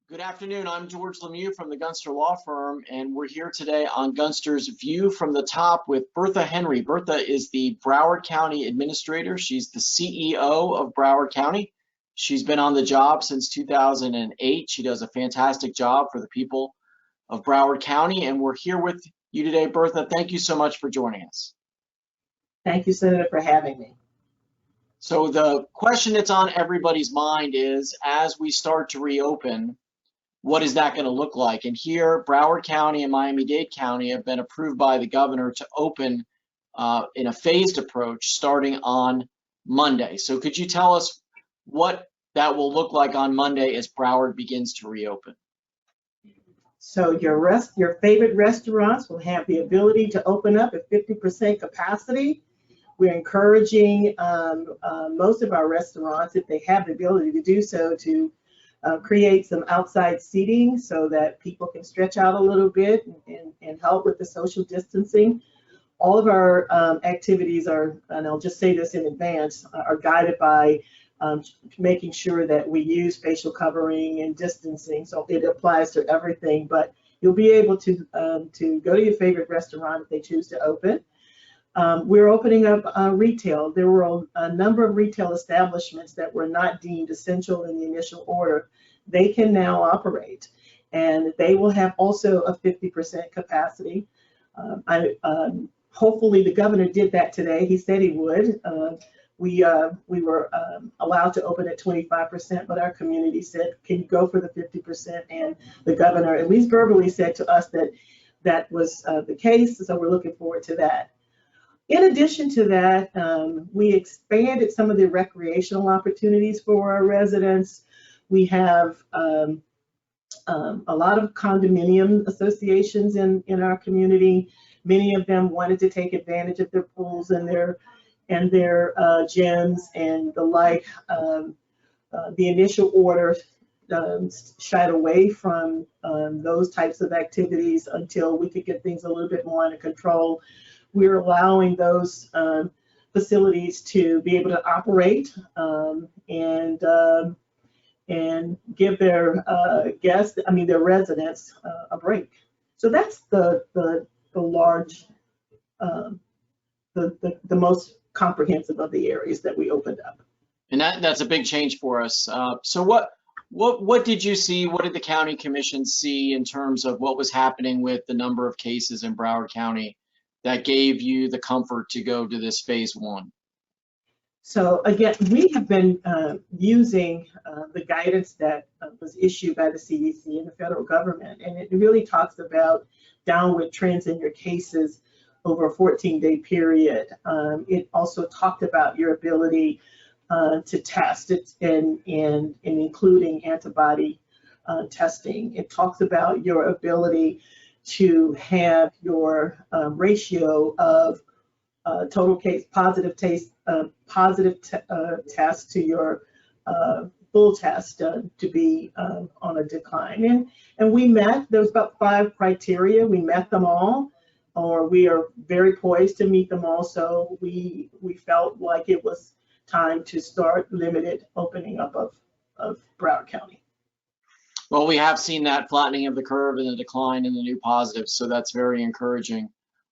Good afternoon. I'm George LeMieux from the Gunster Law Firm, and we're here today on Gunster's View from the Top with Bertha Henry. Bertha is the Broward County Administrator. She's the CEO of Broward County. She's been on the job since 2008. She does a fantastic job for the people of Broward County, and we're here with you today, Bertha. Thank you so much for joining us. Thank you, Senator, for having me. So the question that's on everybody's mind is, as we start to reopen, what is that going to look like? And here, Broward County and Miami-Dade County have been approved by the governor to open in a phased approach starting on Monday. So could you tell us what that will look like on Monday as Broward begins to reopen? So your favorite restaurants will have the ability to open up at 50% capacity. We're encouraging most of our restaurants, if they have the ability to do so, to create some outside seating so that people can stretch out a little bit and help with the social distancing. All of our activities are, and I'll just say this in advance, are guided by making sure that we use facial covering and distancing. So it applies to everything, but you'll be able to go to your favorite restaurant if they choose to open. We're opening up retail. There were a number of retail establishments that were not deemed essential in the initial order. They can now operate, and they will have also a 50% capacity. Hopefully the governor did that today. He said he would. We were allowed to open at 25%, but our community said, can you go for the 50%? And the governor, at least verbally, said to us that that was the case, so we're looking forward to that. In addition to that, we expanded some of the recreational opportunities for our residents. We have a lot of condominium associations in our community. Many of them wanted to take advantage of their pools and their gyms and the like. The initial order shied away from those types of activities until we could get things a little bit more under control. We're allowing those facilities to be able to operate and give their guests, their residents, a break. So that's the large, the most comprehensive of the areas that we opened up. And that's a big change for us. So what did you see? What did the county commission see in terms of what was happening with the number of cases in Broward County that gave you the comfort to go to this phase one? So again, we have been using the guidance that was issued by the CDC and the federal government, and it really talks about downward trends in your cases over a 14-day period. It also talked about your ability to test it and including antibody testing. It talks about your ability to have your ratio of total case positive test to your full test to be on a decline. And we met, there was about 5 criteria. We met them all, or we are very poised to meet them all. So we felt like it was time to start limited opening up of Broward County. Well, we have seen that flattening of the curve and the decline in the new positives, so that's very encouraging.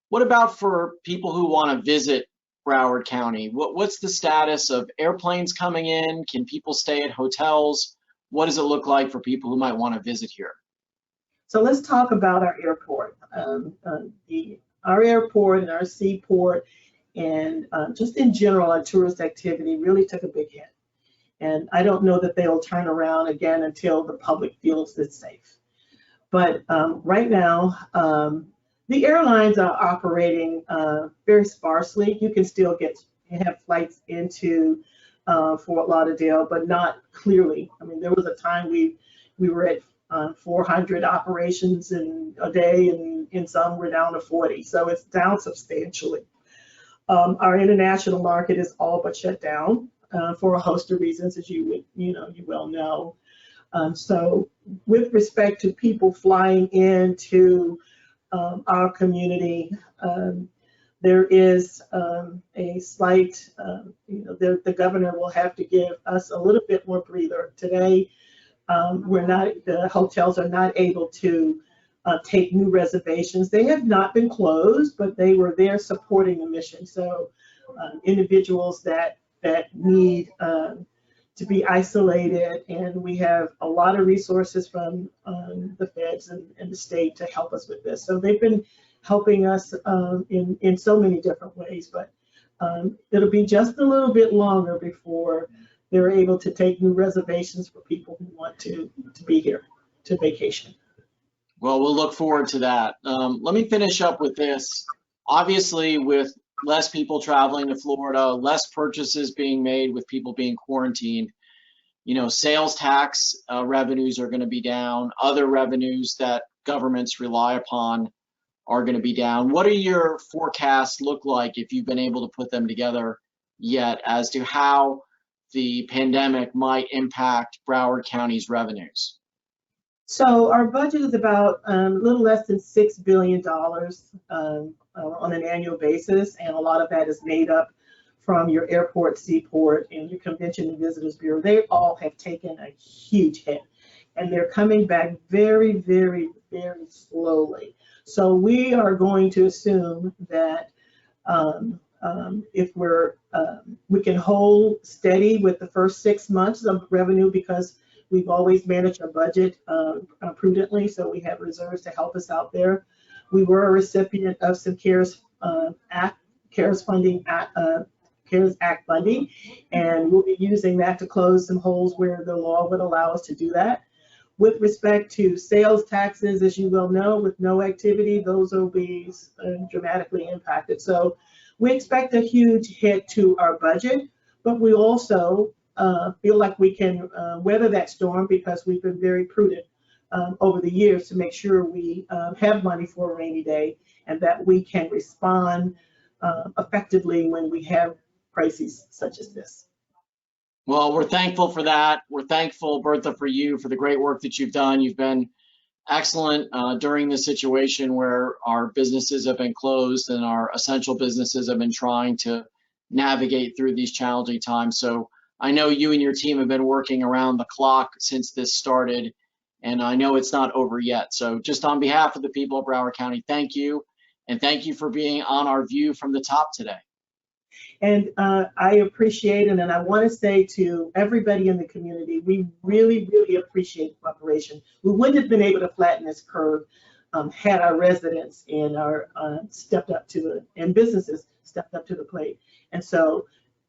What about for people who want to visit Broward County? What's the status of airplanes coming in? Can people stay at hotels? What does it look like for people who might want to visit here? So let's talk about our airport. Our airport and our seaport and just in general, our tourist activity really took a big hit. And I don't know that they'll turn around again until the public feels it's safe. But right now, the airlines are operating very sparsely. You can still have flights into Fort Lauderdale, but not clearly. I mean, there was a time we were at 400 operations in a day, and in some we're down to 40. So it's down substantially. Our international market is all but shut down for a host of reasons, as you well know. So with respect to people flying into our community, there is a slight, the governor will have to give us a little bit more breather. Today, The hotels are not able to take new reservations. They have not been closed, but they were there supporting the mission. So individuals that need to be isolated, and we have a lot of resources from the feds and the state to help us with this. So they've been helping us in so many different ways, but it'll be just a little bit longer before they're able to take new reservations for people who want to be here to vacation. Well, we'll look forward to that. Let me finish up with this. Obviously, with less people traveling to Florida, less purchases being made with people being quarantined, you know, sales tax revenues are going to be down. Other revenues that governments rely upon are going to be down. What do your forecasts look like, if you've been able to put them together yet, as to how the pandemic might impact Broward County's revenues? So our budget is about a little less than $6 billion on an annual basis, and a lot of that is made up from your airport, seaport, and your convention and visitors bureau. They all have taken a huge hit, and they're coming back very, very, very slowly. So we are going to assume that if we can hold steady with the first 6 months of revenue, because we've always managed our budget prudently, so we have reserves to help us out there. We were a recipient of some CARES Act funding, and we'll be using that to close some holes where the law would allow us to do that. With respect to sales taxes, as you well know, with no activity, those will be dramatically impacted. So we expect a huge hit to our budget, but we also feel like we can weather that storm, because we've been very prudent over the years to make sure we have money for a rainy day, and that we can respond effectively when we have crises such as this. Well, we're thankful for that. We're thankful, Bertha, for you, for the great work that you've done. You've been excellent during this situation where our businesses have been closed and our essential businesses have been trying to navigate through these challenging times. So I know you and your team have been working around the clock since this started, and I know it's not over yet. So just on behalf of the people of Broward County, thank you. And thank you for being on our View from the Top today. And I appreciate it, and I want to say to everybody in the community, we really, really appreciate cooperation. We wouldn't have been able to flatten this curve had our residents and our and businesses stepped up to the plate. And so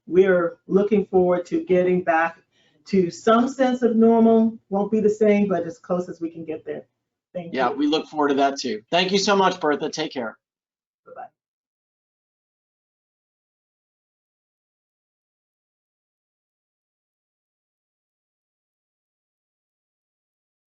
we're looking forward to getting back to some sense of normal. Won't be the same, but as close as we can get there. Thank you. Yeah, we look forward to that too. Thank you so much, Bertha. Take care. Bye-bye.